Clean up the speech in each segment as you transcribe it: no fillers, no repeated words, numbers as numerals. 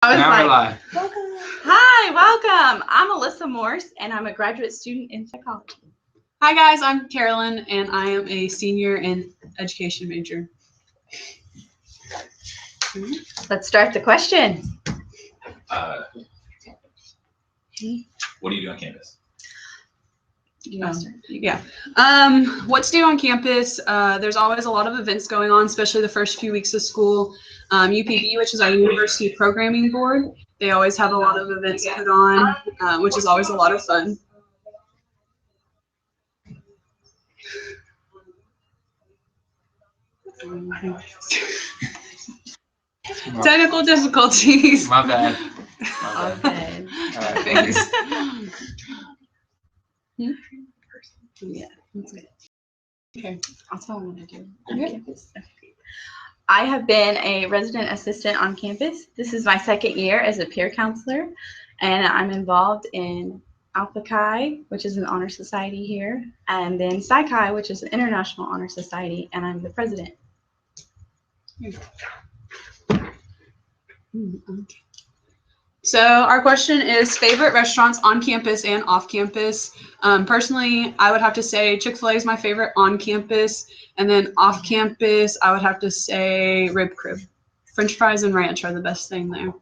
Now we're live. Welcome. Hi, welcome. I'm Alyssa Morse, and I'm a graduate student in psychology. Hi guys, I'm Carolyn, and I am a senior and education major. Let's start the question. What do you do on campus? What to do on campus? There's always a lot of events going on, especially the first few weeks of school. UPB, which is our University Programming Board, they always have a lot of events put on, which is always a lot of fun. Technical difficulties. My bad. Okay. All right. Thanks. Yeah, that's good. Okay. That's what I want to do. Okay. I have been a resident assistant on campus. This is my second year as a peer counselor, and I'm involved in Alpha Chi, which is an honor society here, and then Psi Chi, which is an international honor society, and I'm the president. So our question is favorite restaurants on campus and off campus. Personally, I would have to say Chick-fil-A is my favorite on campus, and then off campus, I would have to say Rib Crib. French fries and ranch are the best thing there.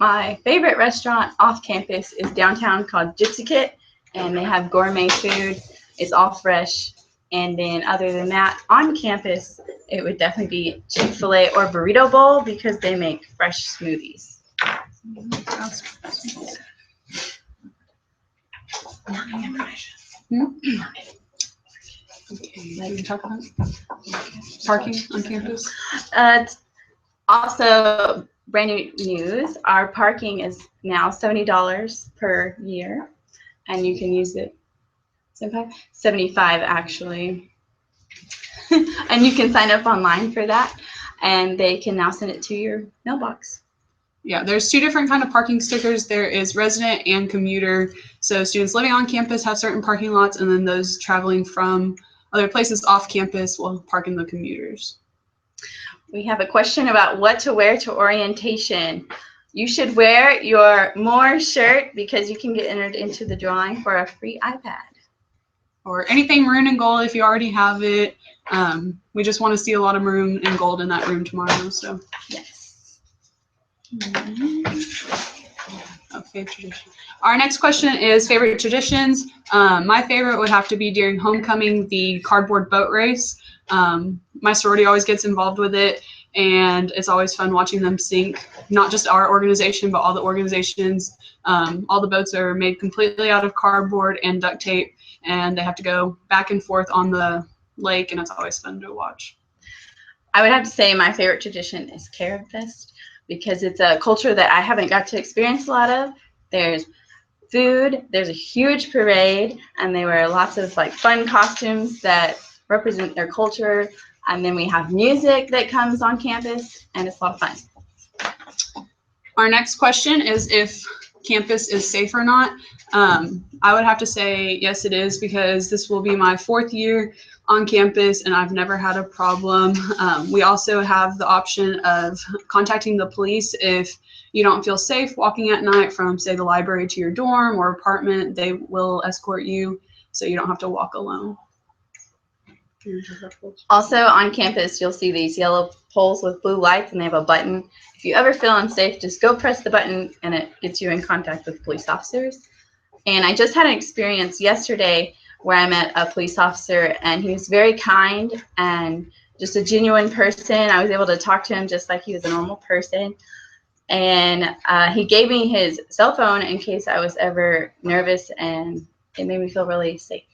My favorite restaurant off campus is downtown called Gypsy Kit, and they have gourmet food. It's all fresh. And then other than that, on campus, it would definitely be Chick-fil-A or Burrito Bowl because they make fresh smoothies. Okay, we can talk about parking on campus. It's also brand new news. Our parking is now $70 per year, and you can use it. 75 actually. And you can sign up online for that, and they can now send it to your mailbox. Yeah, there's two different kind of parking stickers. There is resident and commuter. So students living on campus have certain parking lots, and then those traveling from other places off campus will park in the commuters. We have a question about what to wear to orientation. You should wear your More shirt because you can get entered into the drawing for a free iPad. Or anything maroon and gold if you already have it. We just want to see a lot of maroon and gold in that room tomorrow. So Yes. Okay, tradition. Our next question is favorite traditions. My favorite would have to be during homecoming, the cardboard boat race. My sorority always gets involved with it, and it's always fun watching them sink. Not just our organization, but all the organizations. All the boats are made completely out of cardboard and duct tape, and they have to go back and forth on the lake, and it's always fun to watch. I would have to say my favorite tradition is Carib Fest because it's a culture that I haven't got to experience a lot of. There's food, there's a huge parade, and they wear lots of like fun costumes that represent their culture. And then we have music that comes on campus, and it's a lot of fun. Our next question is if campus is safe or not. I would have to say yes, it is, because this will be my 4th year on campus and I've never had a problem. We also have the option of contacting the police if you don't feel safe walking at night from, say, the library to your dorm or apartment. They will escort you so you don't have to walk alone. Also on campus, you'll see these yellow poles with blue lights, and they have a button. If you ever feel unsafe, just go press the button and it gets you in contact with police officers. And I just had an experience yesterday where I met a police officer, and he was very kind and just a genuine person. I was able to talk to him just like he was a normal person. And he gave me his cell phone in case I was ever nervous, and it made me feel really safe.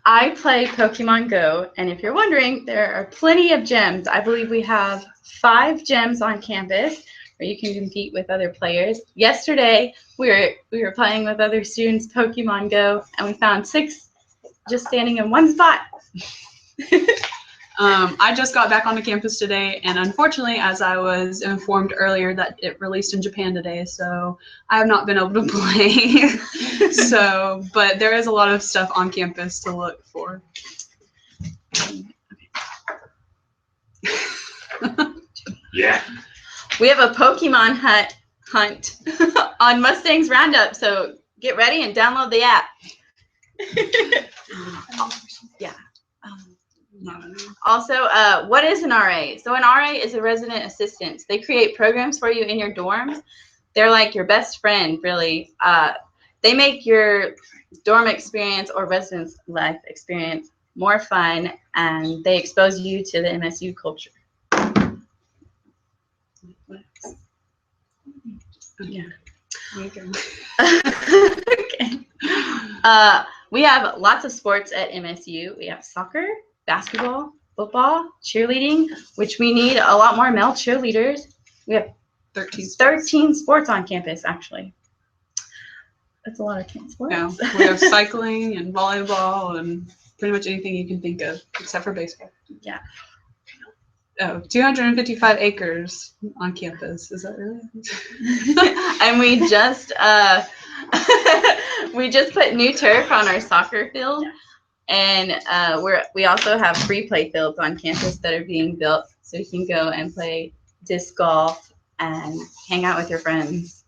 I play Pokemon Go, and if you're wondering, there are plenty of gyms. I believe we have 5 gyms on campus where you can compete with other players. Yesterday, we were playing with other students Pokemon Go, and we found 6 just standing in one spot. I just got back onto campus today, and unfortunately, as I was informed earlier, that it released in Japan today, so I have not been able to play. But there is a lot of stuff on campus to look for. Yeah. We have a Pokemon hunt on Mustangs Roundup, so get ready and download the app. Yeah. Also, what is an RA? So an RA is a resident assistant. They create programs for you in your dorms. They're like your best friend, really. They make your dorm experience or residence life experience more fun, and they expose you to the MSU culture. Yeah. Okay. Okay. We have lots of sports at MSU. We have soccer, basketball, football, cheerleading, which we need a lot more male cheerleaders. We have 13 sports on campus, actually. That's a lot of sports. Yeah, we have cycling and volleyball and pretty much anything you can think of, except for baseball. Yeah. Oh, 255 acres on campus. Is that really? And we just put new turf on our soccer field, and we also have free play fields on campus that are being built, so you can go and play disc golf and hang out with your friends.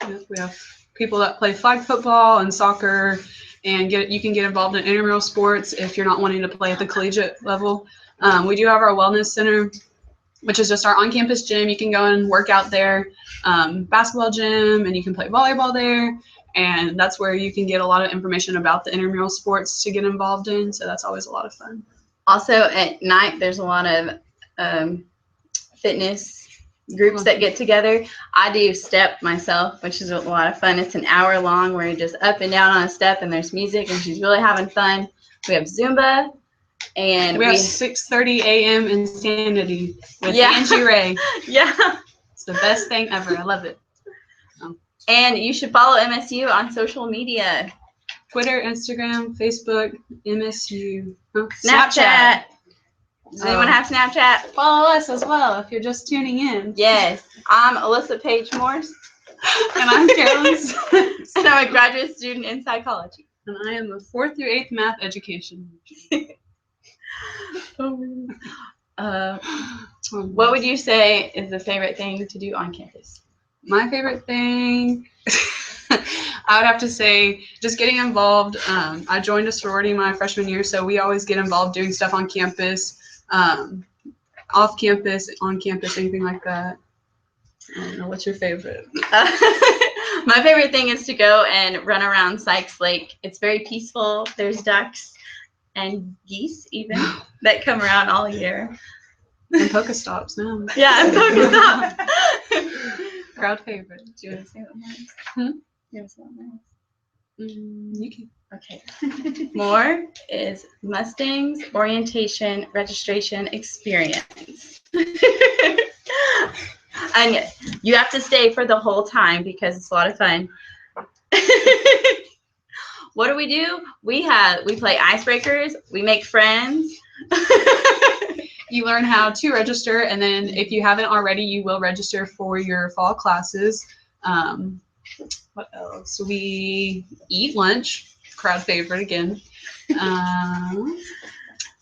Yeah, we have people that play flag football and soccer, and you can get involved in intramural sports if you're not wanting to play at the collegiate level. We do have our wellness center, which is just our on-campus gym. You can go and work out there, basketball gym, and you can play volleyball there. And that's where you can get a lot of information about the intramural sports to get involved in. So that's always a lot of fun. Also at night, there's a lot of fitness groups that get together. I do step myself, which is a lot of fun. It's an hour long where you're just up and down on a step, and there's music, and she's really having fun. We have Zumba. And we have 6:30 a.m. Insanity with yeah. Angie Ray. Yeah. It's the best thing ever. I love it. And you should follow MSU on social media. Twitter, Instagram, Facebook, MSU. Snapchat. Does anyone have Snapchat? Follow us as well if you're just tuning in. Yes. I'm Alyssa Paige Morse. And I'm Carolyn. And I'm a graduate student in psychology. And I am a 4th through 8th math education. What would you say is the favorite thing to do on campus? My favorite thing, I would have to say just getting involved. I joined a sorority my freshman year, so we always get involved doing stuff on campus, off campus, on campus, anything like that. I don't know. What's your favorite? My favorite thing is to go and run around Sykes Lake. It's very peaceful. There's ducks and geese even that come around all year. And Pokestops now. Yeah, and Pokestop. Crowd favorite. Do you want to say what mine is? You want to say what mine is? You can. Okay. More is Mustangs orientation registration experience. And you have to stay for the whole time because it's a lot of fun. What do? We play icebreakers. We make friends. You learn how to register, and then if you haven't already, you will register for your fall classes. What else? We eat lunch. Crowd favorite again.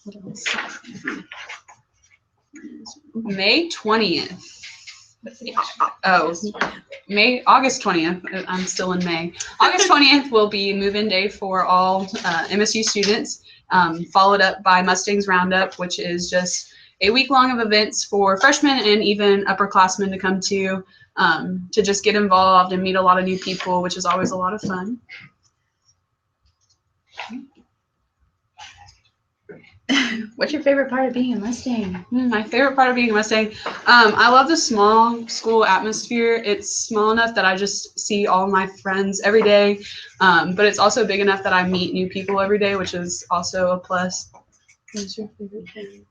What else? May 20th. August 20th. I'm still in May. August 20th will be move-in day for all MSU students, followed up by Mustangs Roundup, which is just a week-long of events for freshmen and even upperclassmen to come to just get involved and meet a lot of new people, which is always a lot of fun. What's your favorite part of being a Mustang? My favorite part of being a Mustang, I love the small school atmosphere. It's small enough that I just see all my friends every day, but it's also big enough that I meet new people every day, which is also a plus. What's your favorite thing?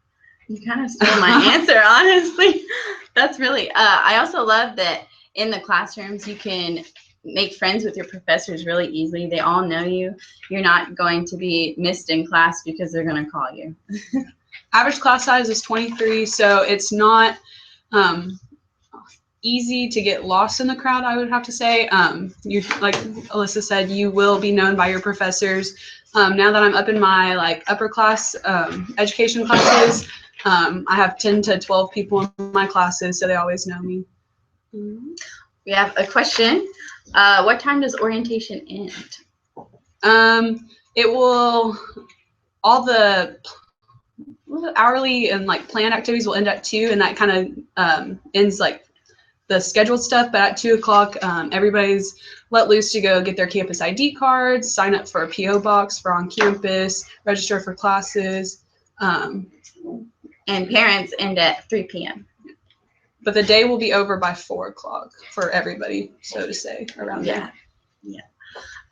You kind of stole my answer, honestly. That's really, I also love that in the classrooms you can make friends with your professors really easily. They all know you. You're not going to be missed in class because they're going to call you. Average class size is 23, so it's not easy to get lost in the crowd, I would have to say. You, like Alyssa said, you will be known by your professors, Now that I'm up in my like upper class education classes, I have 10 to 12 people in my classes, so they always know me. We have a question. What time does orientation end? It will, all the hourly and like planned activities will end at 2, and that kind of ends like the scheduled stuff. But at 2 o'clock, everybody's let loose to go get their campus ID cards, sign up for a PO box for on campus, register for classes. And parents end at 3 p.m. But the day will be over by 4 o'clock for everybody, so to say, around there. Yeah.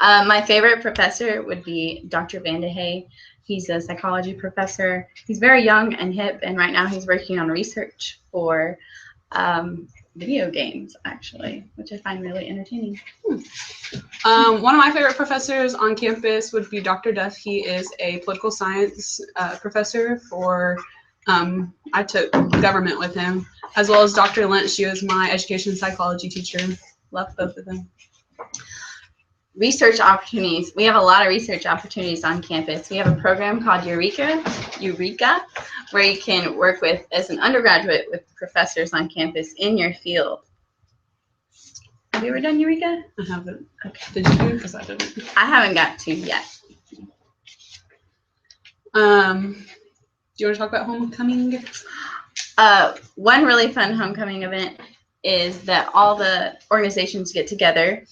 My favorite professor would be Dr. Vandehay. He's a psychology professor. He's very young and hip, and right now he's working on research for video games, actually, which I find really entertaining. One of my favorite professors on campus would be Dr. Duff. He is a political science professor for, I took government with him, as well as Dr. Lynch. She was my education psychology teacher. Love both of them. Research opportunities. We have a lot of research opportunities on campus. We have a program called Eureka, where you can work with, as an undergraduate, with professors on campus in your field. Have you ever done Eureka? I haven't. Okay. Did you? Because I didn't. I haven't got to yet. Do you want to talk about homecoming? One really fun homecoming event is that all the organizations get together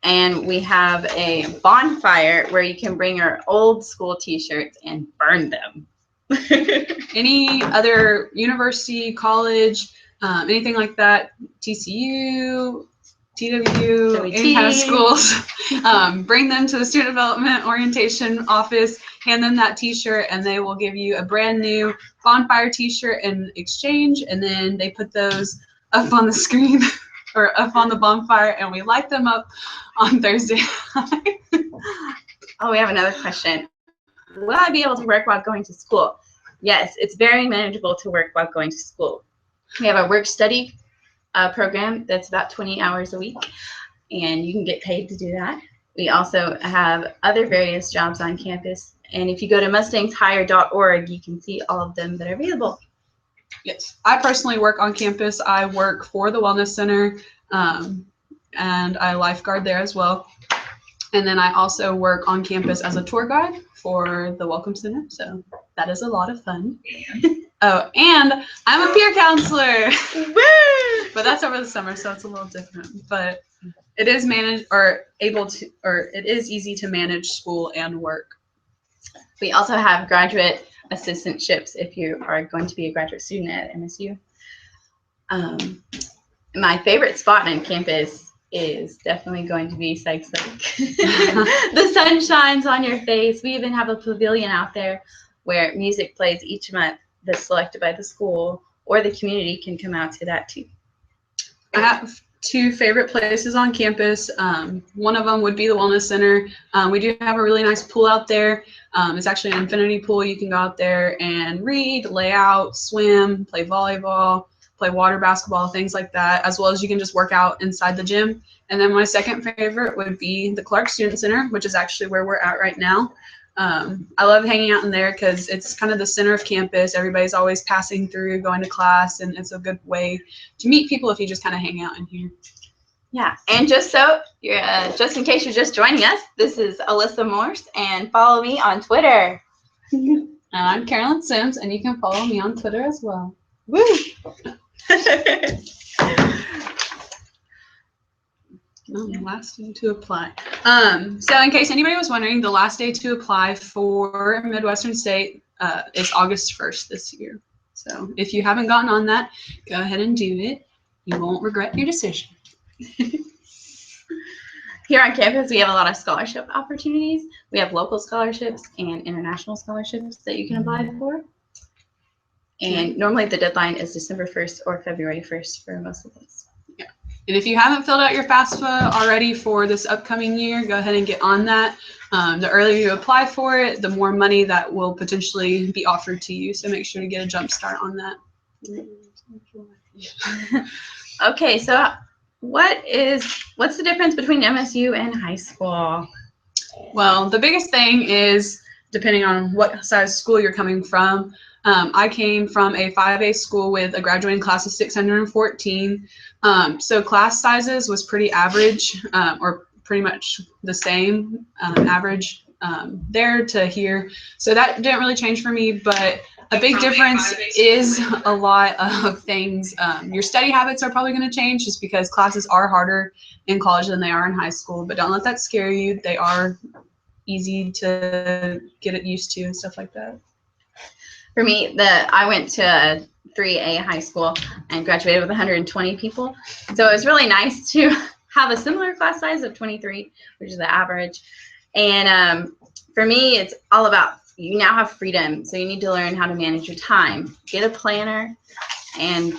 and we have a bonfire where you can bring your old school t-shirts and burn them. Any other university, college, anything like that, TCU, TWU, any kind of schools, bring them to the student development orientation office, hand them that t-shirt, and they will give you a brand new bonfire t-shirt in exchange, and then they put those up on the screen or up on the bonfire, and we light them up on Thursday. Oh, we have another question. Will I be able to work while going to school? Yes, it's very manageable to work while going to school. We have a work-study program that's about 20 hours a week, and you can get paid to do that. We also have other various jobs on campus, and if you go to mustangshire.org, you can see all of them that are available. Yes, I personally work on campus. I work for the Wellness Center, and I lifeguard there as well. And then I also work on campus as a tour guide for the Welcome Center, so that is a lot of fun. Oh, and I'm a peer counselor. Woo! But that's over the summer, so it's a little different. But it is managed or able to, or it is easy to manage school and work. We also have graduate assistantships if you are going to be a graduate student at MSU. My favorite spot on campus is definitely going to be Sykes Lake. The sun shines on your face. We even have a pavilion out there where music plays each month that's selected by the school, or the community can come out to that too. I have two favorite places on campus. One of them would be the Wellness Center. We do have a really nice pool out there. It's actually an infinity pool. You can go out there and read, lay out, swim, play volleyball, play water basketball, things like that, as well as you can just work out inside the gym. And then my second favorite would be the Clark Student Center, which is actually where we're at right now. I love hanging out in there because it's kind of the center of campus. Everybody's always passing through, going to class, and it's a good way to meet people if you just kind of hang out in here. Yeah, and just so you're, just in case you're just joining us, this is Alyssa Morse, and follow me on Twitter. And I'm Carolyn Sims, and you can follow me on Twitter as well. Woo! Last day to apply. So in case anybody was wondering, the last day to apply for Midwestern State is August 1st this year. So if you haven't gotten on that, go ahead and do it. You won't regret your decision. Here on campus, we have a lot of scholarship opportunities. We have local scholarships and international scholarships that you can apply for. And normally the deadline is December 1st or February 1st for most of those. Yeah. And if you haven't filled out your FAFSA already for this upcoming year, go ahead and get on that. The earlier you apply for it, the more money that will potentially be offered to you. So make sure to get a jump start on that. Okay, so what's the difference between MSU and high school? Well, the biggest thing is depending on what size school you're coming from. I came from a 5A school with a graduating class of 614. So class sizes was pretty average, or pretty much the same average there to here. So that didn't really change for me, but a big difference is a lot of things. Your study habits are probably going to change just because classes are harder in college than they are in high school, but don't let that scare you. They are easy to get it used to and stuff like that. For me, I went to a 3A high school and graduated with 120 people. So it was really nice to have a similar class size of 23, which is the average. And for me, it's all about, you now have freedom. So you need to learn how to manage your time. Get a planner and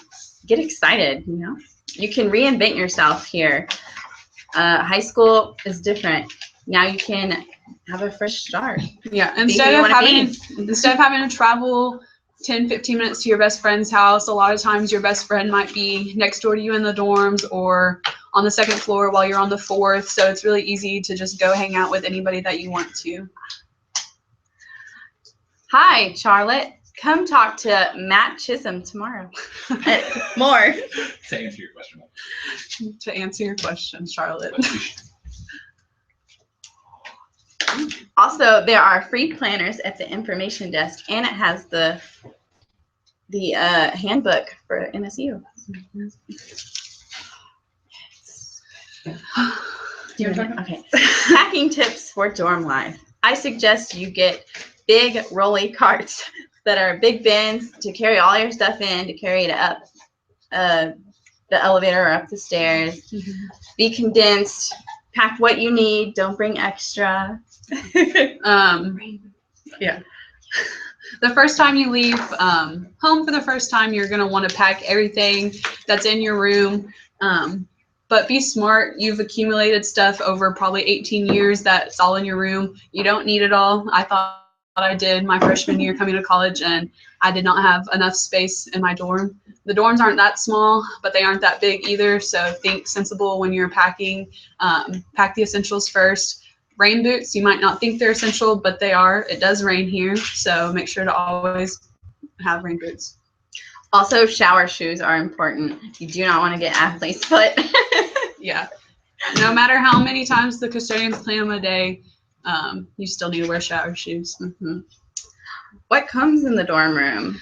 get excited, you know. You can reinvent yourself here. High school is different. Now you can have a fresh start. Yeah, instead of having to travel 10-15 minutes to your best friend's house, a lot of times your best friend might be next door to you in the dorms or on the second floor while you're on the fourth. So it's really easy to just go hang out with anybody that you want to. Hi, Charlotte. Come talk to Matt Chisholm tomorrow. More. To answer your question. To answer your question, Charlotte. Also, there are free planners at the information desk, and it has the handbook for MSU. Okay. Packing tips for dorm life. I suggest you get big rolly carts that are big bins to carry all your stuff in, to carry it up the elevator or up the stairs. Be condensed. Pack what you need. Don't bring extra. Yeah. The first time you leave home for the first time, you're going to want to pack everything that's in your room. But be smart. You've accumulated stuff over probably 18 years that's all in your room. You don't need it all. I thought I did my freshman year coming to college, and I did not have enough space in my dorm. The dorms aren't that small, but they aren't that big either. So think sensible when you're packing. Pack the essentials first. Rain boots, you might not think they're essential, but they are. It does rain here, so make sure to always have rain boots. Also, shower shoes are important. You do not want to get athlete's foot. Yeah. No matter how many times the custodians clean them a day, you still need to wear shower shoes. What comes in the dorm room?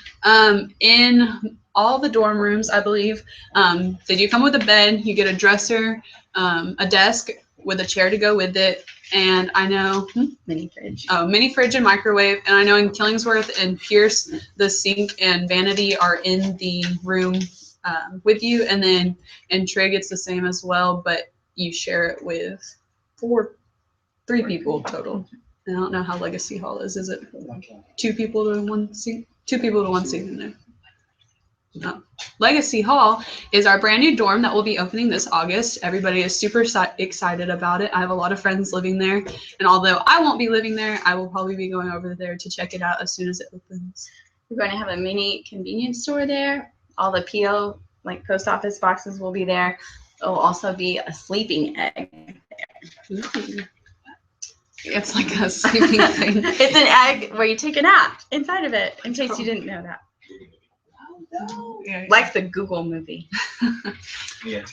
In all the dorm rooms, I believe, they do come with a bed. You get a dresser, a desk with a chair to go with it. And I know Mini fridge. Oh, mini fridge and microwave. And I know in Killingsworth and Pierce, the sink and vanity are in the room with you. And then in Trigg, it's the same as well, but you share it with three people total. I don't know how Legacy Hall is. Is it 2 people to 1 seat? 2 people to 1 seat in there. No. Legacy Hall is our brand new dorm that will be opening this August. Everybody is super excited about it. I have a lot of friends living there, and although I won't be living there, I will probably be going over there to check it out as soon as it opens. We're going to have a mini convenience store there. All the PO, like post office boxes, will be there. There will also be a sleeping egg there. Ooh. It's like a sleeping thing. It's an egg where you take a nap inside of it, in case you didn't know that. Yeah. Like the Google movie. Yeah.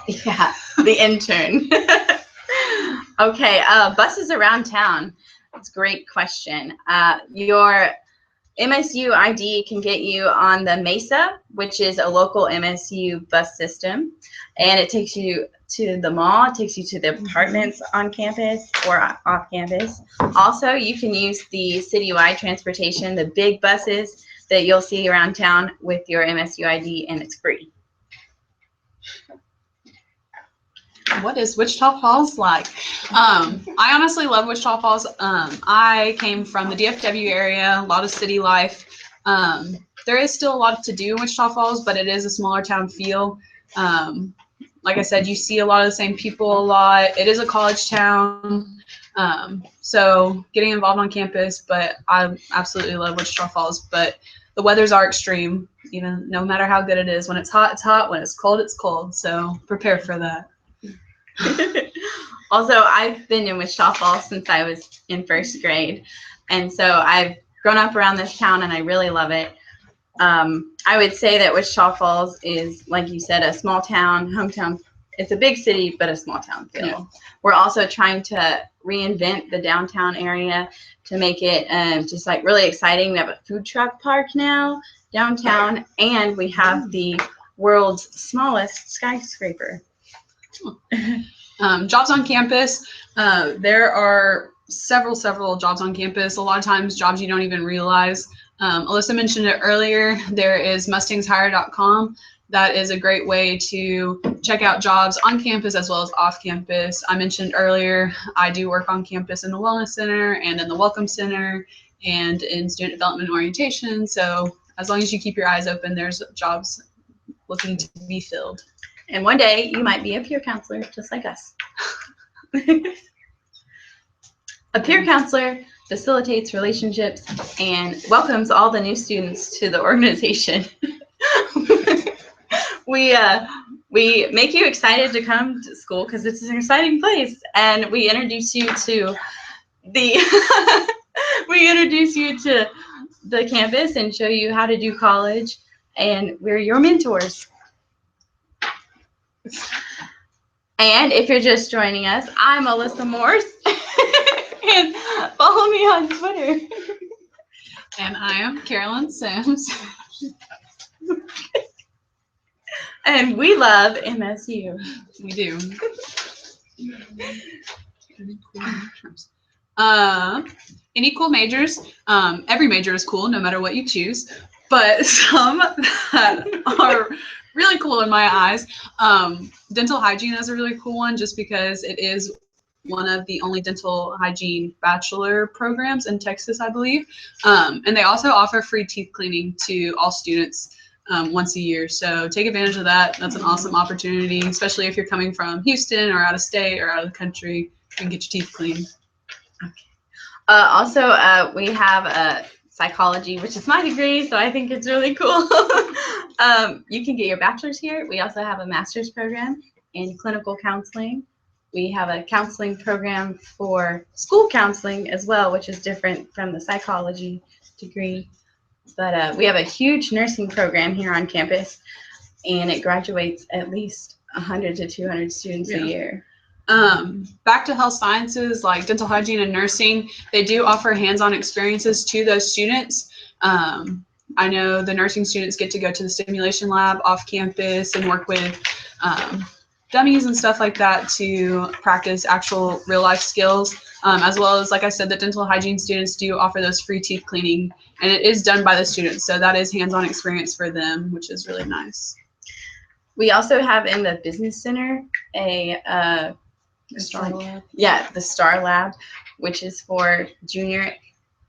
Yeah, the intern. Okay, buses around town. That's a great question. Your MSU ID can get you on the Mesa, which is a local MSU bus system, and it takes you to the mall. It takes you to the apartments on campus or off campus. Also, you can use the citywide transportation, the big buses that you'll see around town with your MSU ID, and it's free. What is Wichita Falls like? I honestly love Wichita Falls. I came from the DFW area, a lot of city life. There is still a lot to do in Wichita Falls, but it is a smaller town feel. Like I said, you see a lot of the same people a lot. It is a college town, so getting involved on campus, but I absolutely love Wichita Falls. But the weathers are extreme, even no matter how good it is. When it's hot, it's hot. When it's cold, it's cold. So prepare for that. Also, I've been in Wichita Falls since I was in first grade. And so I've grown up around this town and I really love it. I would say that Wichita Falls is, like you said, a small town, hometown. It's a big city, but a small town feel. Yeah. We're also trying to reinvent the downtown area to make it just like really exciting. We have a food truck park now downtown, and we have the world's smallest skyscraper. Jobs on campus. There are several jobs on campus. A lot of times jobs you don't even realize. Alyssa mentioned it earlier. There is mustangshire.com. That is a great way to check out jobs on campus as well as off campus. I mentioned earlier, I do work on campus in the Wellness Center and in the Welcome Center and in student development orientation. So as long as you keep your eyes open, there's jobs looking to be filled. And one day you might be a peer counselor just like us. A peer counselor facilitates relationships and welcomes all the new students to the organization. We make you excited to come to school because it's an exciting place, and we introduce you to the campus and show you how to do college, and we're your mentors. And if you're just joining us, I'm Alyssa Morse, and follow me on Twitter. And I am Carolyn Sims. And we love MSU. We do. Any cool majors? Every major is cool, no matter what you choose. But some that are really cool in my eyes. Dental hygiene is a really cool one, just because it is one of the only dental hygiene bachelor programs in Texas, I believe. And they also offer free teeth cleaning to all students once a year. So take advantage of that. That's an awesome opportunity, especially if you're coming from Houston or out of state or out of the country, and get your teeth cleaned. Okay. Also, we have psychology, which is my degree, so I think it's really cool. You can get your bachelor's here. We also have a master's program in clinical counseling. We have a counseling program for school counseling as well, which is different from the psychology degree. But we have a huge nursing program here on campus, and it graduates at least 100 to 200 students a year. Back to health sciences, like dental hygiene and nursing, they do offer hands-on experiences to those students. I know the nursing students get to go to the simulation lab off campus and work with dummies and stuff like that to practice actual real-life skills, as well as, like I said, the dental hygiene students do offer those free teeth cleaning, and it is done by the students, so that is hands-on experience for them, which is really nice. We also have in the business center the STAR Lab, which is for junior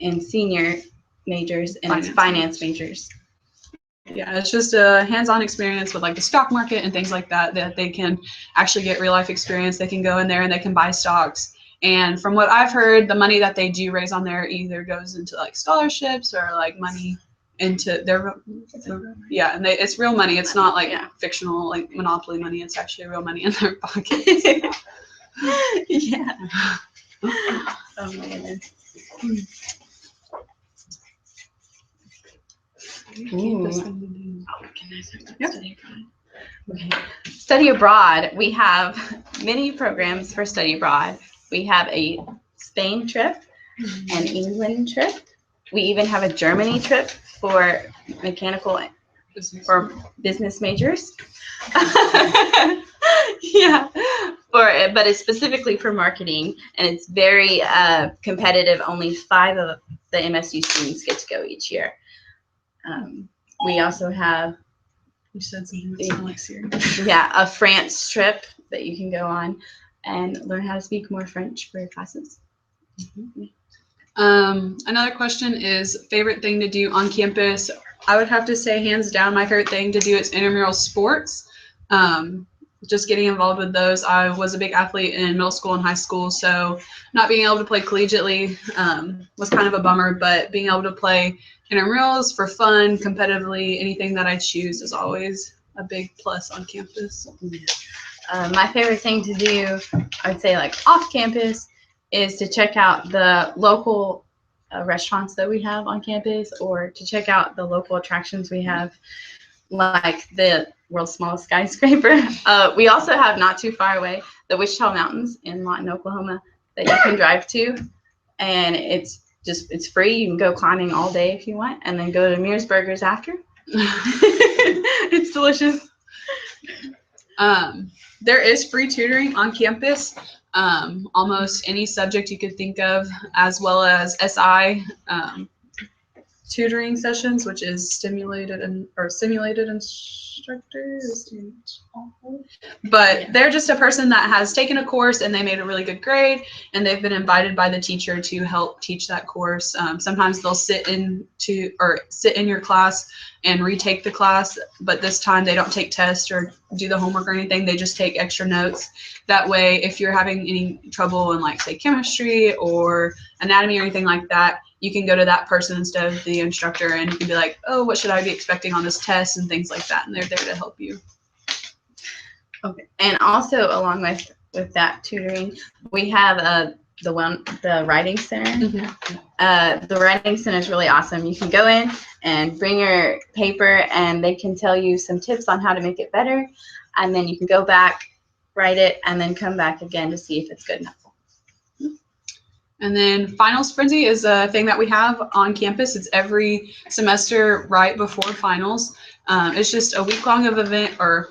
and senior majors, and it's finance majors. Yeah, it's just a hands-on experience with like the stock market and things like that, that they can actually get real life experience. They can go in there and they can buy stocks. And from what I've heard, the money that they do raise on there either goes into like scholarships or like money into their, yeah, and it's real money. It's not like fictional, like Monopoly money. It's actually real money in their pockets. Yeah. Oh my goodness. Okay. Study abroad. We have many programs for study abroad. We have a Spain trip, an England trip. We even have a Germany trip for business majors. Yeah, but it's specifically for marketing, and it's very competitive. Only 5 of the MSU students get to go each year. We also have, you said something that sounded like serious. Yeah, a France trip that you can go on and learn how to speak more French for your classes. Mm-hmm. Another question is favorite thing to do on campus. I would have to say hands down my favorite thing to do is intramural sports. Just getting involved with those. I was a big athlete in middle school and high school, so not being able to play collegiately was kind of a bummer, but being able to play intramurals for fun, competitively, anything that I choose is always a big plus on campus. My favorite thing to do, I'd say like off campus, is to check out the local restaurants that we have on campus, or to check out the local attractions we have, like the world's smallest skyscraper. We also have, not too far away, the Wichita Mountains in Lawton, Oklahoma, that you can drive to, and it's free. You can go climbing all day if you want, and then go to Mears Burgers after. It's delicious. There is free tutoring on campus, almost any subject you could think of, as well as SI tutoring sessions, which is simulated instructors. But they're just a person that has taken a course and they made a really good grade, and they've been invited by the teacher to help teach that course. Sometimes they'll sit in your class and retake the class, but this time they don't take tests or do the homework or anything. They just take extra notes. That way, if you're having any trouble in, like, say, chemistry or anatomy or anything like that, you can go to that person instead of the instructor, and you can be like, oh, what should I be expecting on this test, and things like that, and they're there to help you. Okay. And also, along with that tutoring, we have the writing center. Mm-hmm. The writing center is really awesome. You can go in and bring your paper, and they can tell you some tips on how to make it better, and then you can go back, write it, and then come back again to see if it's good enough. And then finals frenzy is a thing that we have on campus. It's every semester right before finals. It's just a week-long of event, or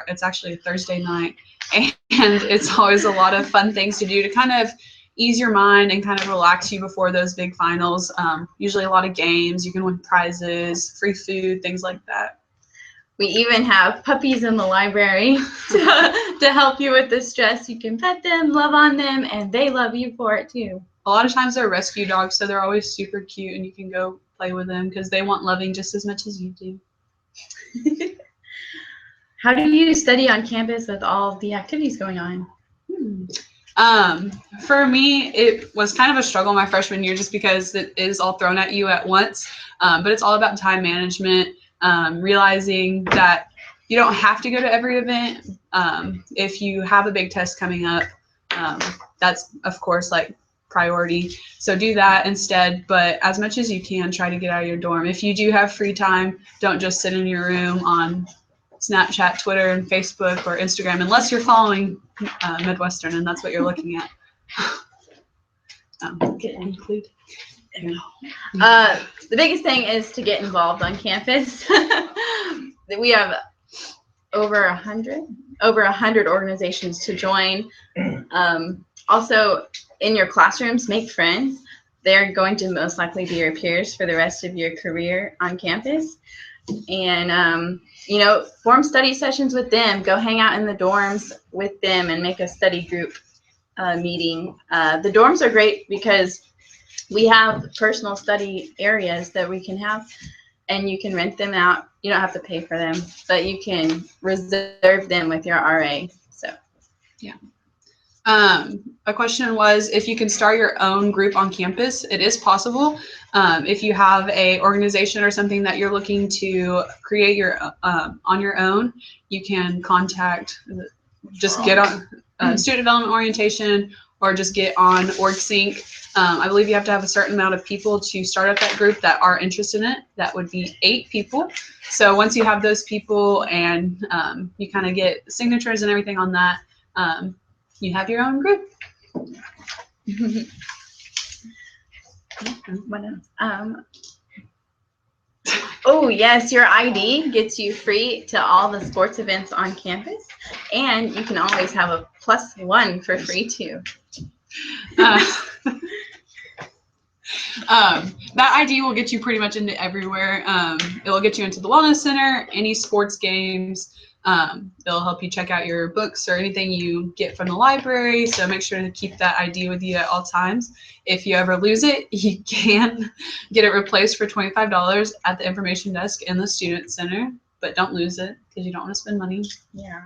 it's actually a Thursday night, and it's always a lot of fun things to do to kind of ease your mind and kind of relax you before those big finals. Usually a lot of games. You can win prizes, free food, things like that. We even have puppies in the library to help you with the stress. You can pet them, love on them, and they love you for it too. A lot of times they're rescue dogs, so they're always super cute, and you can go play with them because they want loving just as much as you do. How do you study on campus with all the activities going on? For me, it was kind of a struggle my freshman year just because it is all thrown at you at once. But it's all about time management, realizing that you don't have to go to every event. If you have a big test coming up, that's, of course, like priority. So do that instead. But as much as you can, try to get out of your dorm. If you do have free time, don't just sit in your room on Snapchat, Twitter, and Facebook or Instagram, unless you're following Midwestern and that's what you're looking at. Include. The biggest thing is to get involved on campus. We have over 100 organizations to join. Also, in your classrooms, make friends. They're going to most likely be your peers for the rest of your career on campus. And form study sessions with them. Go hang out in the dorms with them and make a study group meeting. The dorms are great because we have personal study areas that we can have, and you can rent them out. You don't have to pay for them, but you can reserve them with your RA. So, yeah. A question was if you can start your own group on campus. It is possible. If you have a organization or something that you're looking to create on your own, you can just get on student development orientation, or just get on OrgSync. I believe you have to have a certain amount of people to start up that group that are interested in it. That would be 8 people. So once you have those people and you kind of get signatures and everything on that, you have your own group. What else? Oh yes, your ID gets you free to all the sports events on campus, and you can always have a +1 for free too. That ID will get you pretty much into everywhere. It will get you into the wellness center, any sports games. It'll help you check out your books or anything you get from the library. So make sure to keep that ID with you at all times. If you ever lose it, you can get it replaced for $25 at the information desk in the student center, but don't lose it because you don't want to spend money. Yeah.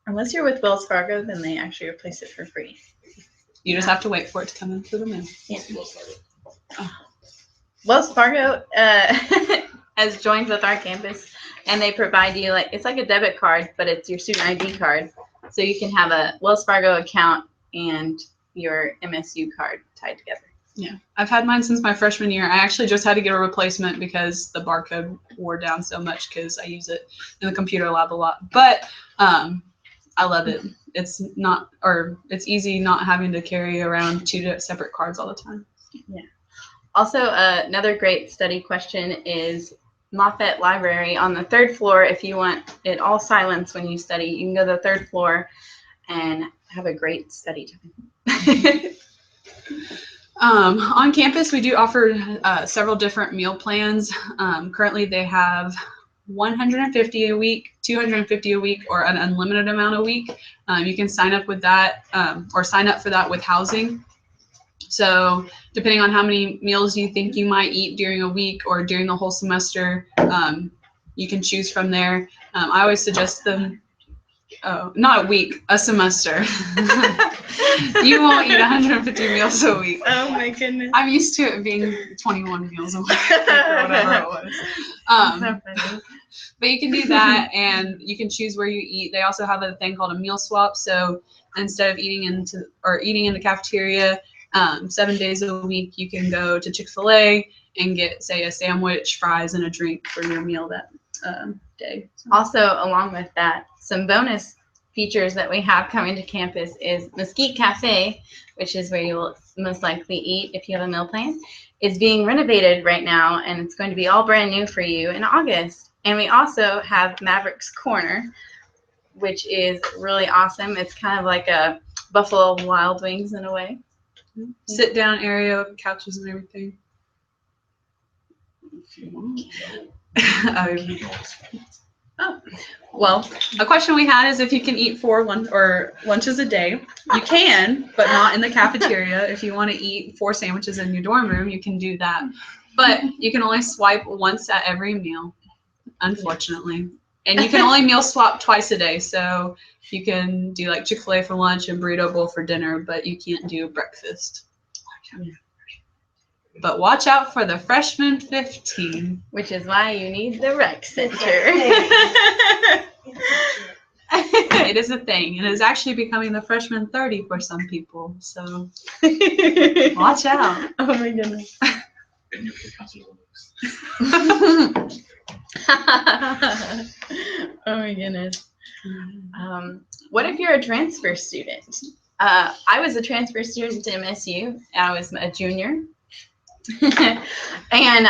Unless you're with Wells Fargo, then they actually replace it for free. You just have to wait for it to come in through the mail. Yeah. Wells Fargo has joined with our campus, and they provide you it's like a debit card, but it's your student ID card. So you can have a Wells Fargo account and your MSU card tied together. Yeah, I've had mine since my freshman year. I actually just had to get a replacement because the barcode wore down so much because I use it in the computer lab a lot. But I love it. It's easy not having to carry around 2 separate cards all the time. Yeah. Also, another great study question is Moffett Library on the 3rd floor. If you want it all silence when you study, you can go to the 3rd floor and have a great study time. On campus, we do offer several different meal plans. Currently, they have 150 a week, 250 a week, or an unlimited amount a week. You can sign up with that or sign up for that with housing. So depending on how many meals you think you might eat during a week or during the whole semester, you can choose from there. I always suggest them, not a week, a semester. You won't eat 150 meals a week. Oh my goodness. I'm used to it being 21 meals a week or whatever it was. So funny. But you can do that, and you can choose where you eat. They also have a thing called a meal swap. So instead of eating in the cafeteria 7 days a week, you can go to Chick-fil-A and get, say, a sandwich, fries, and a drink for your meal that day. Also, along with that, some bonus features that we have coming to campus is Mesquite Cafe, which is where you will most likely eat if you have a meal plan, is being renovated right now, and it's going to be all brand new for you in August. And we also have Maverick's Corner, which is really awesome. It's kind of like a Buffalo Wild Wings in a way. Sit down area, couches and everything. Well, a question we had is if you can eat 4 lunches a day. You can, but not in the cafeteria. If you want to eat 4 sandwiches in your dorm room, you can do that. But you can only swipe once at every meal, unfortunately. And you can only meal swap twice a day. So you can do like Chick-fil-A for lunch and burrito bowl for dinner, but you can't do breakfast. But watch out for the freshman 15. Which is why you need the rec center. It is a thing. And it's actually becoming the freshman 30 for some people. So watch out. Oh my goodness. And your kid counts as a looks. Oh my goodness. What if you're a transfer student? I was a transfer student to MSU. I was a junior. And,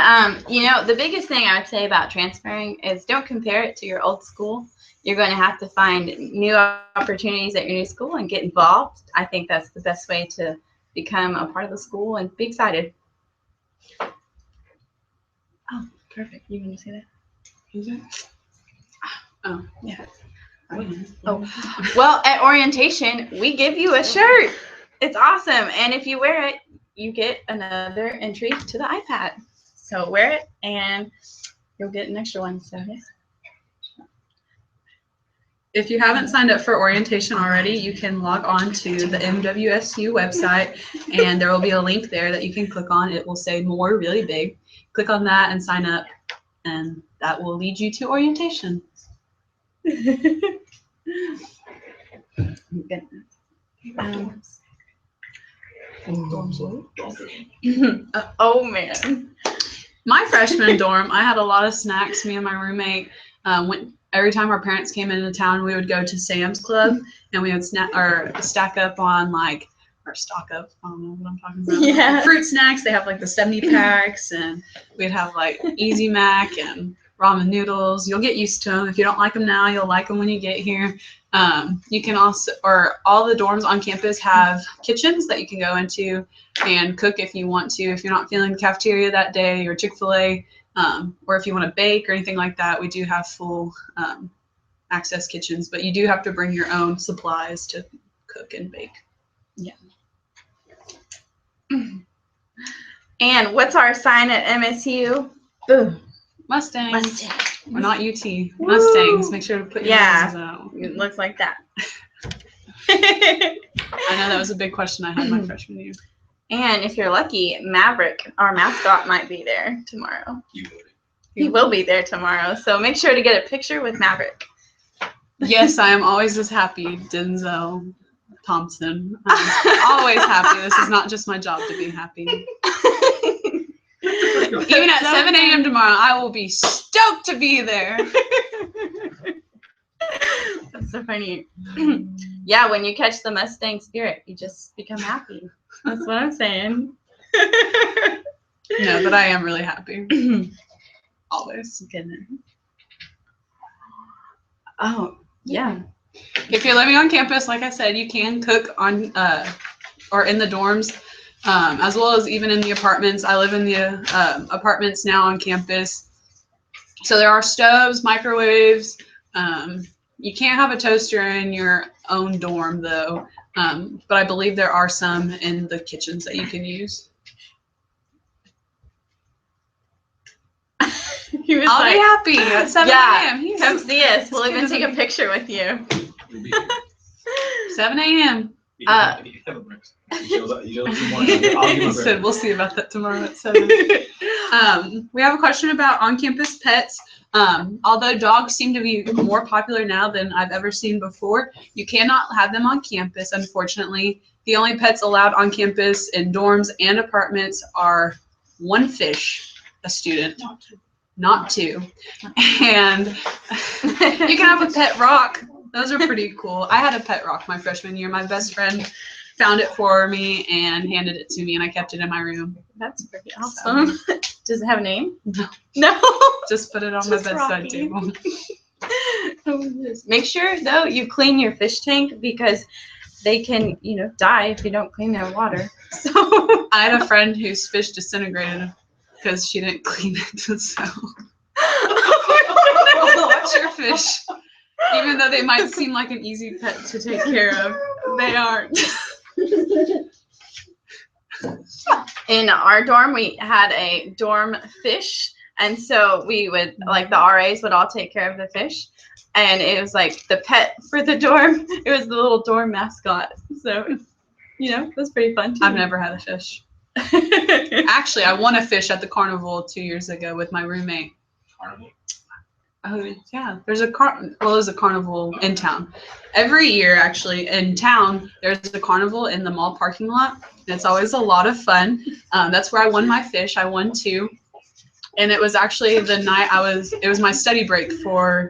the biggest thing I would say about transferring is don't compare it to your old school. You're going to have to find new opportunities at your new school and get involved. I think that's the best way to become a part of the school and be excited. Oh, perfect. You want to say that? Is it? Oh, yeah. Oh, well, at orientation, we give you a shirt. It's awesome. And if you wear it, you get another entry to the iPad. So wear it and you'll get an extra one. So, yeah. If you haven't signed up for orientation already, you can log on to the MWSU website, and there will be a link there that you can click on. It will say more really big. Click on that and sign up, and that will lead you to orientation. Oh man. My freshman dorm, I had a lot of snacks. Me and my roommate went every time our parents came into town. We would go to Sam's Club and we would stack up on stock up. I don't know what I'm talking about. Yeah. Like fruit snacks. They have like the 70 packs, and we'd have like Easy Mac and ramen noodles. You'll get used to them. If you don't like them now, you'll like them when you get here. You can also, all the dorms on campus have kitchens that you can go into and cook if you want to. If you're not feeling the cafeteria that day or Chick-fil-A, or if you want to bake or anything like that, we do have full access kitchens, but you do have to bring your own supplies to cook and bake. Yeah. And what's our sign at MSU? Boom. Mustangs. We're not UT. Woo. Mustangs. Make sure to put your noses out. It looks like that. I know that was a big question I had my freshman year. And if you're lucky, Maverick, our mascot, might be there tomorrow. You will be. He will be there tomorrow. So make sure to get a picture with Maverick. Yes, I am always as happy, Denzel Thompson. I'm always happy. This is not just my job to be happy. Even at 7 a.m. tomorrow, I will be stoked to be there. That's so funny. Yeah, when you catch the Mustang spirit, you just become happy. That's what I'm saying. No, but I am really happy. Always. Goodness. Oh, yeah. If you're living on campus, like I said, you can cook on or in the dorms, as well as even in the apartments. I live in the apartments now on campus. So there are stoves, microwaves. You can't have a toaster in your own dorm, though. But I believe there are some in the kitchens that you can use. He was I'll like, be happy at 7 a.m. Yeah, come see us. We'll even take a picture with you. 7 a.m. You have a breakfast. I'll give him a Said we'll see about that tomorrow at 7. We have a question about on-campus pets. Although dogs seem to be more popular now than I've ever seen before, you cannot have them on campus, unfortunately. The only pets allowed on campus in dorms and apartments are 1 fish a student, not 2. And you can have a pet rock. Those are pretty cool. I had a pet rock my freshman year. My best friend found it for me and handed it to me, and I kept it in my room. That's pretty awesome. So, does it have a name? No. No. Just put it on my bedside table. Make sure, though, you clean your fish tank because they can, die if you don't clean their water. So I had a friend whose fish disintegrated because she didn't clean it. So watch your fish. Even though they might seem like an easy pet to take care of, they aren't. In our dorm, we had a dorm fish, and so we would, like, the RAs would all take care of the fish, and it was like the pet for the dorm. It was the little dorm mascot. So, it was pretty fun too. I've never had a fish. Actually, I won a fish at the carnival 2 years ago with my roommate. Carnival? Oh yeah, there's a carnival in town. Every year, actually, in town, there's a carnival in the mall parking lot. And it's always a lot of fun. That's where I won my fish. I won 2, and it was actually the night it was my study break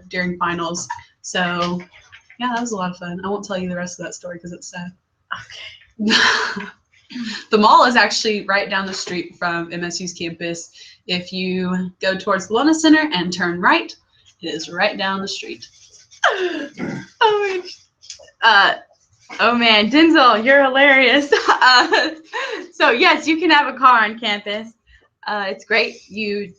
during finals. So yeah, that was a lot of fun. I won't tell you the rest of that story because it's sad. Okay. The mall is actually right down the street from MSU's campus. If you go towards the Wellness Center and turn right, it is right down the street. Oh man, Denzel, you're hilarious. So yes, you can have a car on campus. It's great. You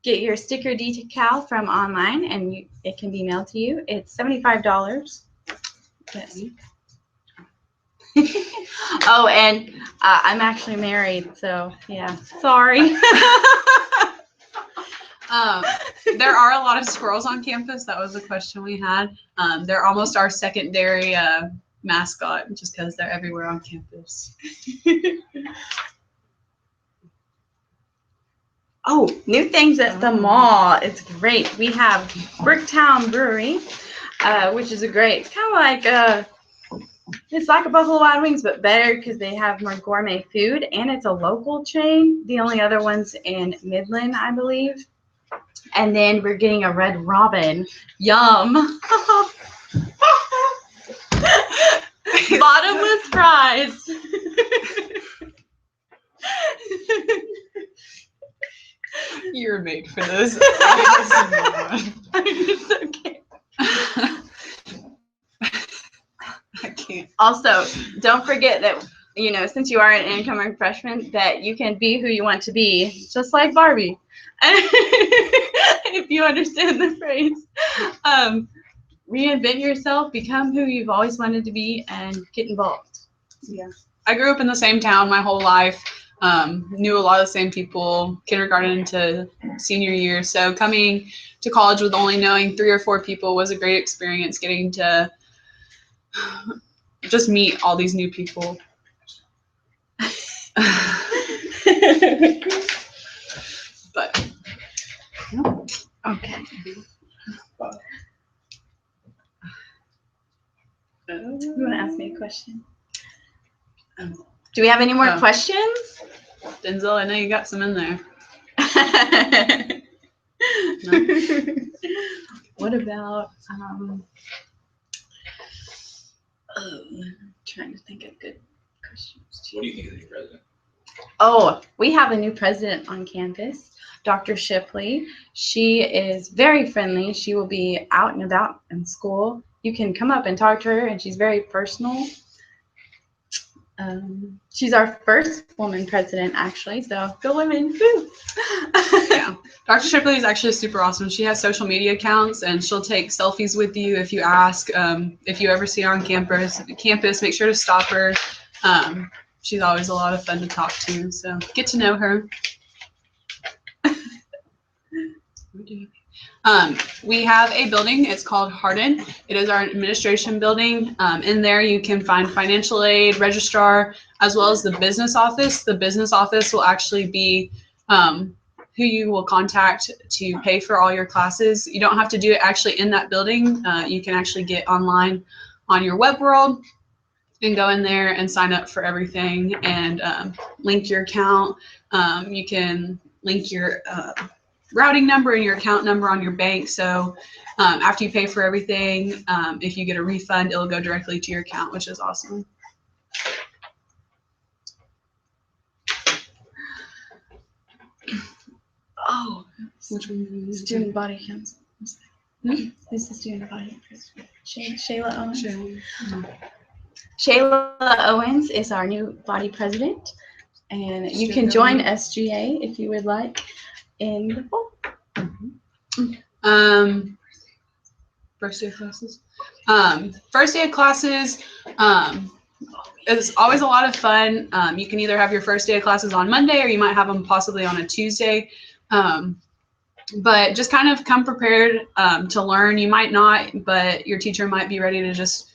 get your sticker decal from online, and it can be mailed to you. It's $75. Yes. Oh, and I'm actually married, so yeah. Sorry. There are a lot of squirrels on campus. That was a question we had. They're almost our secondary mascot, just because they're everywhere on campus. Oh, new things at the mall. It's great. We have Bricktown Brewery, which is great. It's kind of like it's like a Buffalo Wild Wings, but better because they have more gourmet food, and it's a local chain. The only other one's in Midland, I believe. And then we're getting a Red Robin. Yum. Bottomless fries. You're made for this. It's okay. I can't. Also, don't forget that, since you are an incoming freshman, that you can be who you want to be, just like Barbie. If you understand the phrase. Reinvent yourself, become who you've always wanted to be, and get involved. Yeah. I grew up in the same town my whole life. Knew a lot of the same people, kindergarten to senior year. So coming to college with only knowing 3 or 4 people was a great experience, getting to just meet all these new people. But okay. You want to ask me a question? Do we have any more questions? Denzel, I know you got some in there. What about trying to think of good questions. What do you think of the new president? Oh, we have a new president on campus, Dr. Shipley. She is very friendly. She will be out and about in school. You can come up and talk to her, and she's very personal. She's our first woman president, actually, so go women. Woo! Yeah. Dr. Shipley is actually super awesome. She has social media accounts, and she'll take selfies with you if you ask. If you ever see her on campus, make sure to stop her. She's always a lot of fun to talk to, so get to know her. We have a building. It's called Hardin. It is our administration building. In there, you can find financial aid, registrar, as well as the business office. The business office will actually be who you will contact to pay for all your classes. You don't have to do it actually in that building. You can actually get online on your web world and go in there and sign up for everything and link your account. You can link your routing number and your account number on your bank. So after you pay for everything, if you get a refund, it'll go directly to your account, which is awesome. Oh, Which one? student body council. Who's the student body president? Shayla Owens. Shayla Owens is our new body president, and you can join SGA if you would like in the fall. First day of classes. First day of classes is always a lot of fun. You can either have your first day of classes on Monday, or you might have them possibly on a Tuesday. But just kind of come prepared to learn. You might not, but your teacher might be ready to just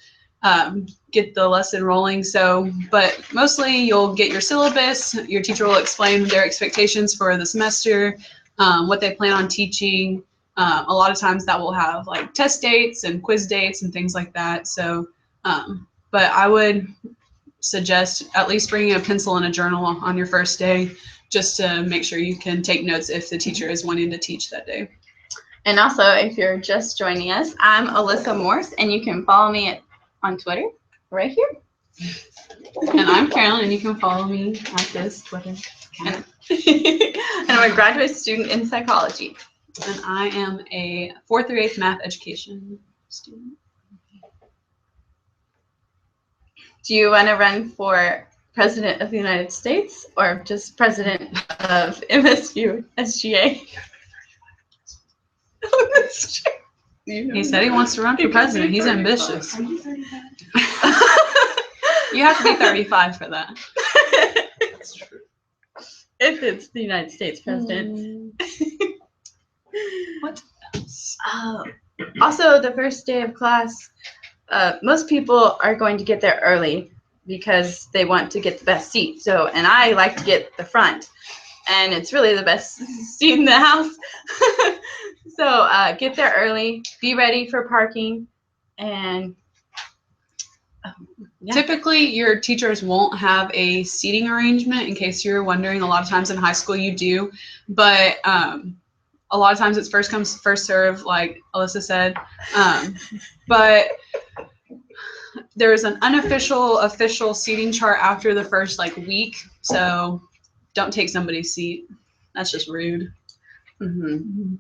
get the lesson rolling. So, but mostly you'll get your syllabus. Your teacher will explain their expectations for the semester, what they plan on teaching. A lot of times that will have like test dates and quiz dates and things like that. So, but I would suggest at least bringing a pencil and a journal on your first day, just to make sure you can take notes if the teacher is wanting to teach that day. And also, if you're just joining us, I'm Alyssa Morse, and you can follow me on Twitter right here. And I'm Carolyn, and you can follow me at this Twitter. And I'm a graduate student in psychology. And I am a 4th through 8th math education student. Do you want to run for President of the United States or just President of MSU SGA? He said he wants to run for president. He's ambitious. You have to be 35 for that. That's true. If it's the United States president. What else? Also, the first day of class, most people are going to get there early because they want to get the best seat. So, and I like to get the front, and it's really the best seat in the house. So get there early, be ready for parking, and yeah. Typically, your teachers won't have a seating arrangement, in case you're wondering. A lot of times in high school you do, but a lot of times it's first come, first serve, like Alyssa said. But there's an official seating chart after the first week, so don't take somebody's seat. That's just rude. Mm-hmm.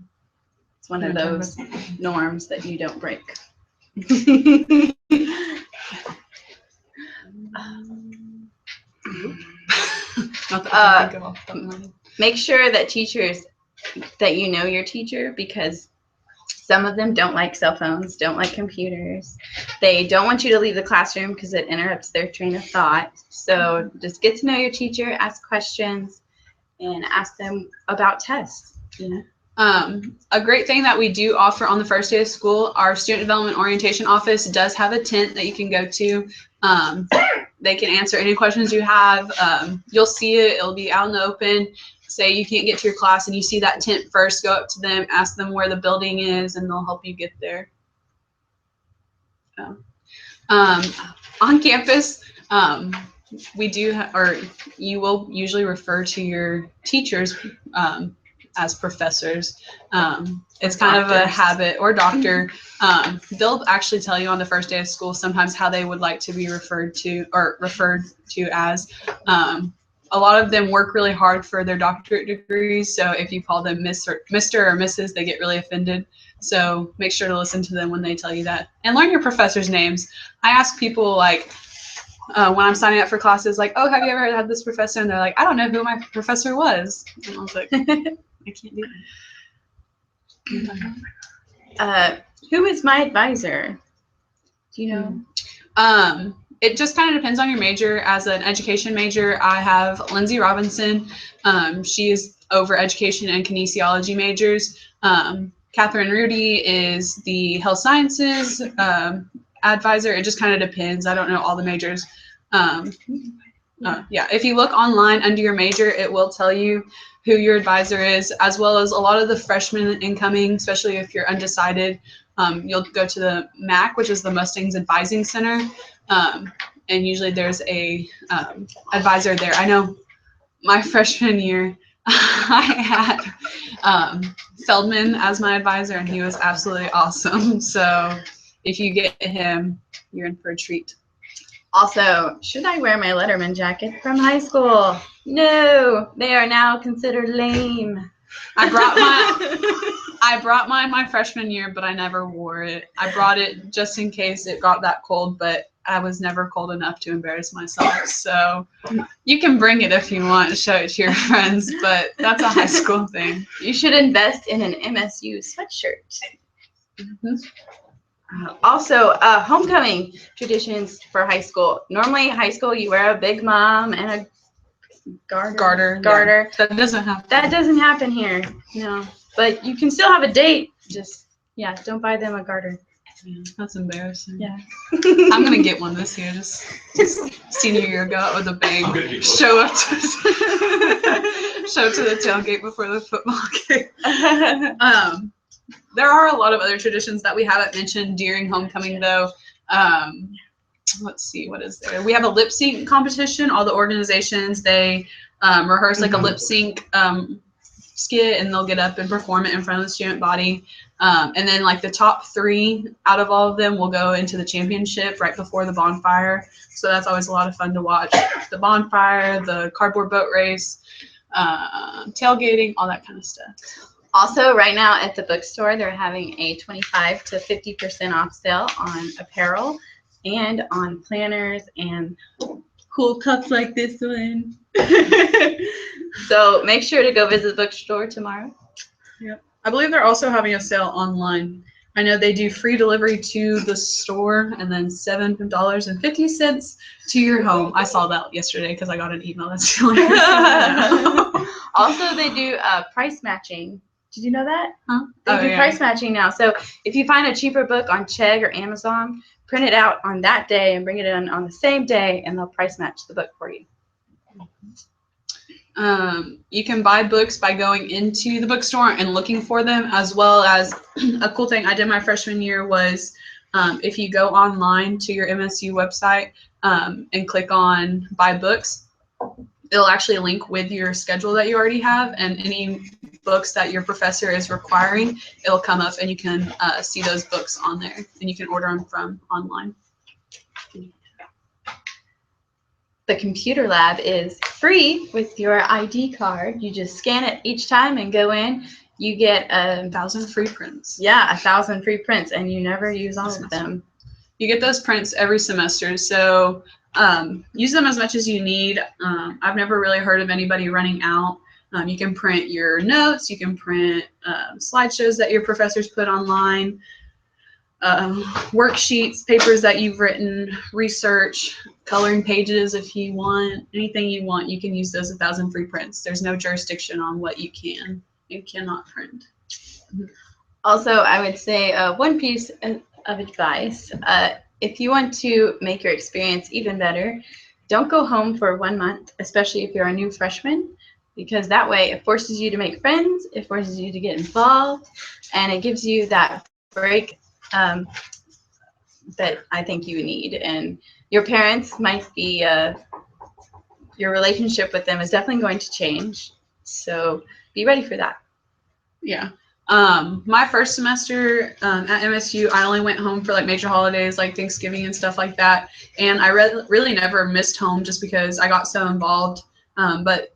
It's one of those norms that you don't break. Make sure that teachers, that you know your teacher, because some of them don't like cell phones, don't like computers. They don't want you to leave the classroom because it interrupts their train of thought. So just get to know your teacher, ask questions, and ask them about tests. You know? A great thing that we do offer on the first day of school, our student development orientation office does have a tent that you can go to. They can answer any questions you have. You'll see it. It'll be out in the open. Say you can't get to your class and you see that tent first, go up to them, ask them where the building is, and they'll help you get there. On campus, we do, or you will usually refer to your teachers as professors. It's kind of a habit, or doctor. They'll actually tell you on the first day of school sometimes how they would like to be referred to as. A lot of them work really hard for their doctorate degrees, so if you call them Mr. or Mrs., they get really offended. So make sure to listen to them when they tell you that. And learn your professors' names. I ask people, like, when I'm signing up for classes, like, oh, have you ever had this professor? And they're like, I don't know who my professor was. And I was like, I can't do that. Who is my advisor? Do you know? It just kind of depends on your major. As an education major, I have Lindsay Robinson. She is over education and kinesiology majors. Catherine Rudy is the health sciences advisor. It just kind of depends. I don't know all the majors. Yeah, if you look online under your major, it will tell you who your advisor is, as well as a lot of the freshmen incoming, especially if you're undecided. You'll go to the MAC, which is the Mustangs Advising Center, and usually there's a advisor there. I know my freshman year, I had Feldman as my advisor, and he was absolutely awesome. So if you get him, you're in for a treat. Also, should I wear my Letterman jacket from high school? No, they are now considered lame. I brought mine my freshman year, but I never wore it. I brought it just in case it got that cold, but I was never cold enough to embarrass myself. So you can bring it if you want to show it to your friends, but that's a high school thing. You should invest in an MSU sweatshirt. Mm-hmm. Also, homecoming traditions for high school. Normally, high school, you wear a big mom and a garter. Yeah. That doesn't happen. That doesn't happen here. No, but you can still have a date. Just, yeah, don't buy them a garter. Yeah, that's embarrassing. Yeah. I'm gonna get one this year. Just senior year, go out with a bang, show up to the tailgate before the football game. There are a lot of other traditions that we haven't mentioned during homecoming, though. Let's see, what is there? We have a lip sync competition. All the organizations, they rehearse like a lip sync skit, and they'll get up and perform it in front of the student body. And then like the top 3 out of all of them will go into the championship right before the bonfire. So that's always a lot of fun to watch. The bonfire, the cardboard boat race, tailgating, all that kind of stuff. Also, right now at the bookstore, they're having a 25 to 50% off sale on apparel and on planners and cool cups like this one. So make sure to go visit the bookstore tomorrow. Yep. I believe they're also having a sale online. I know they do free delivery to the store and then $7.50 to your home. I saw that yesterday because I got an email that's the only reason. Also, they do price matching. Did you know that? Huh? They do price matching now. So if you find a cheaper book on Chegg or Amazon, print it out on that day and bring it in on the same day, and they'll price match the book for you. You can buy books by going into the bookstore and looking for them, as well as a cool thing I did my freshman year was if you go online to your MSU website and click on buy books, it'll actually link with your schedule that you already have, and any books that your professor is requiring, it'll come up and you can see those books on there, and you can order them from online. The computer lab is free with your ID card. You just scan it each time and go in. You get 1,000 free prints. Yeah, 1,000 free prints, and you never use all of them. You get those prints every semester, so use them as much as you need. I've never really heard of anybody running out. You can print your notes. You can print slideshows that your professors put online, worksheets, papers that you've written, research, coloring pages if you want. Anything you want, you can use those 1,000 free prints. There's no jurisdiction on what you can and cannot print. Also, I would say one piece of advice. If you want to make your experience even better, don't go home for 1 month, especially if you're a new freshman, because that way it forces you to make friends, it forces you to get involved, and it gives you that break that I think you need. And your parents might be, your relationship with them is definitely going to change. So be ready for that. Yeah. My first semester at MSU, I only went home for like major holidays like Thanksgiving and stuff like that. And I really never missed home just because I got so involved. But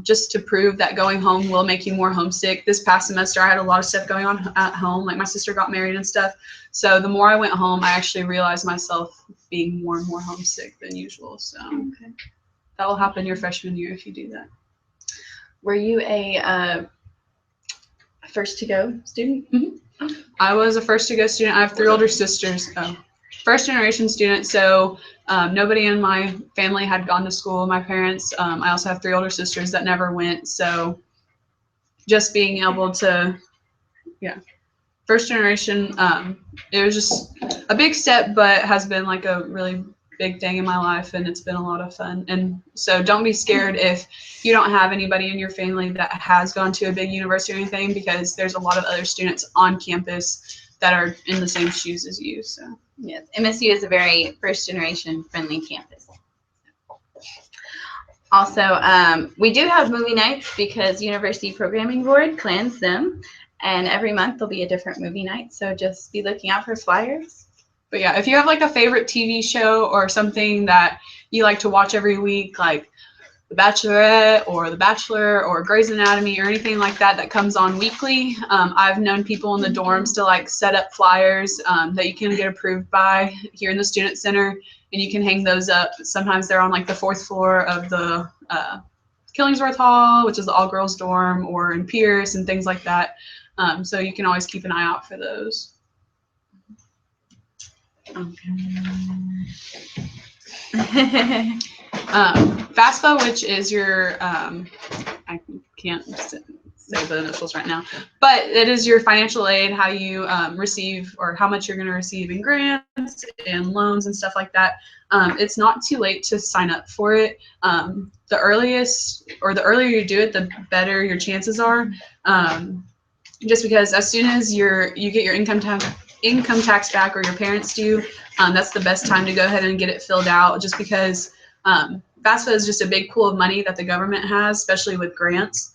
just to prove that going home will make you more homesick, this past semester I had a lot of stuff going on at home. Like my sister got married and stuff. So the more I went home, I actually realized myself being more and more homesick than usual. So that will happen your freshman year if you do that. Were you a first to go student? Mm-hmm. I was a first to go student. I have 3 older sisters. First generation student. So nobody in my family had gone to school. My parents. I also have 3 older sisters that never went. So just being able to, first generation. It was just a big step, but has been like a really big thing in my life, and it's been a lot of fun. And so don't be scared if you don't have anybody in your family that has gone to a big university or anything, because there's a lot of other students on campus that are in the same shoes as you. So yes, MSU is a very first generation friendly campus. Also, we do have movie nights because University Programming Board plans them, and every month there'll be a different movie night, so just be looking out for flyers. But yeah, if you have like a favorite TV show or something that you like to watch every week, like The Bachelorette or The Bachelor or Grey's Anatomy or anything like that that comes on weekly, I've known people in the dorms to like set up flyers that you can get approved by here in the Student Center, and you can hang those up. Sometimes they're on like the 4th floor of the Killingsworth Hall, which is the all-girls dorm, or in Pierce and things like that. So you can always keep an eye out for those. FAFSA, which is your, I can't say the initials right now, but it is your financial aid, how you receive or how much you're going to receive in grants and loans and stuff like that. It's not too late to sign up for it. The earliest or the earlier you do it, the better your chances are. Just because as soon as you get your income tax back, or your parents do, that's the best time to go ahead and get it filled out, just because FAFSA is just a big pool of money that the government has, especially with grants.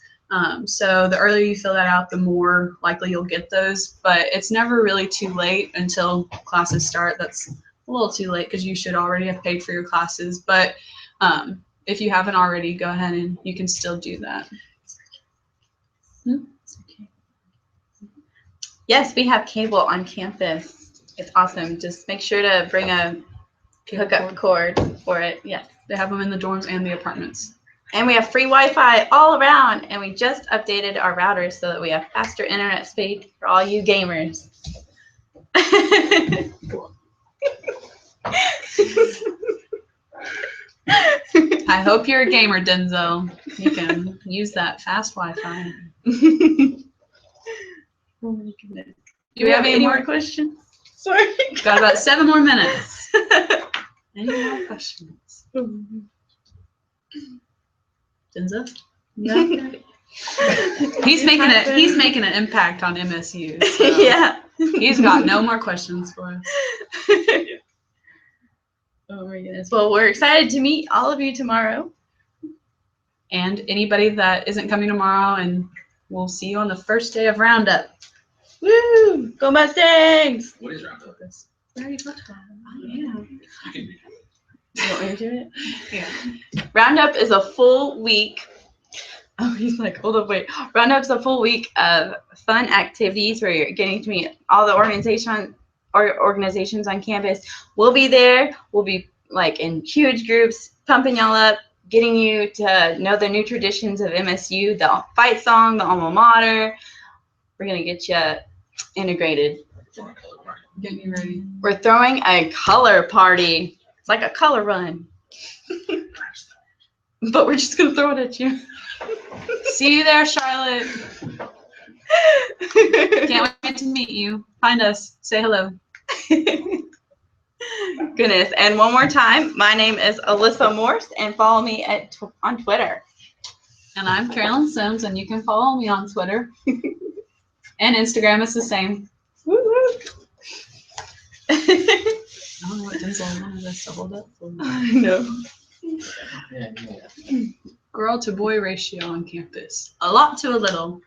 So the earlier you fill that out, the more likely you'll get those. But it's never really too late until classes start. That's a little too late because you should already have paid for your classes. But if you haven't already, go ahead and you can still do that. Yes, we have cable on campus. It's awesome. Just make sure to bring a hookup cord for it. Yes. They have them in the dorms and the apartments. And we have free Wi-Fi all around. And we just updated our routers so that we have faster internet speed for all you gamers. I hope you're a gamer, Denzel. You can use that fast Wi-Fi. Oh my goodness. Do we have any more questions? Sorry. Got about 7 more minutes. Any more questions? Denzel? He's making an impact on MSU. So yeah. He's got no more questions for us. Oh my goodness. Well, we're excited to meet all of you tomorrow. And anybody that isn't coming tomorrow, and we'll see you on the first day of Roundup. Woo! Go Mustangs! What is Roundup? We already talked about it. Oh, yeah. You can do You want me to do it? Yeah. Roundup is a full week. Oh, he's like, hold up, wait. Roundup's a full week of fun activities where you're getting to meet all the organizations on campus. We'll be there. We'll be like in huge groups, pumping y'all up, getting you to know the new traditions of MSU, the fight song, the alma mater. We're going to get you integrated. Get me ready. We're throwing a color party. It's like a color run. But we're just going to throw it at you. See you there, Charlotte. Can't wait to meet you. Find us. Say hello. Goodness. And one more time, my name is Alyssa Morse, and follow me on Twitter. And I'm Carolyn Sims, and you can follow me on Twitter. And Instagram is the same. Woo-woo. I don't know what Denzel wanted us to hold up for. No. Yeah, yeah. Girl to boy ratio on campus. A lot to a little.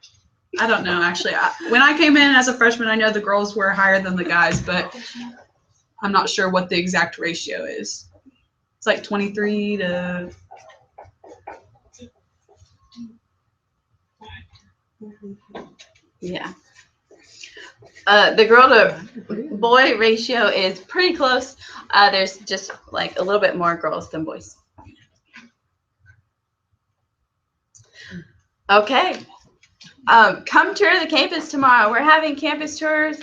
I don't know, actually. When I came in as a freshman, I know the girls were higher than the guys, but I'm not sure what the exact ratio is. It's like 23 to... Yeah. The girl to boy ratio is pretty close. There's just like a little bit more girls than boys. Okay. Come tour the campus tomorrow. We're having campus tours,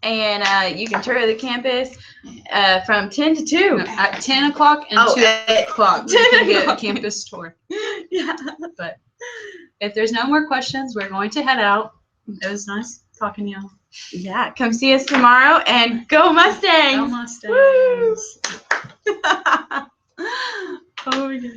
and you can tour the campus from 10 to 2. At 10 o'clock and 2 o'clock. 10 You can get a o'clock. campus tour. Yeah. But if there's no more questions, we're going to head out. It was nice talking to y'all. Yeah. Come see us tomorrow, and go Mustangs! Go Mustangs! Oh, yeah.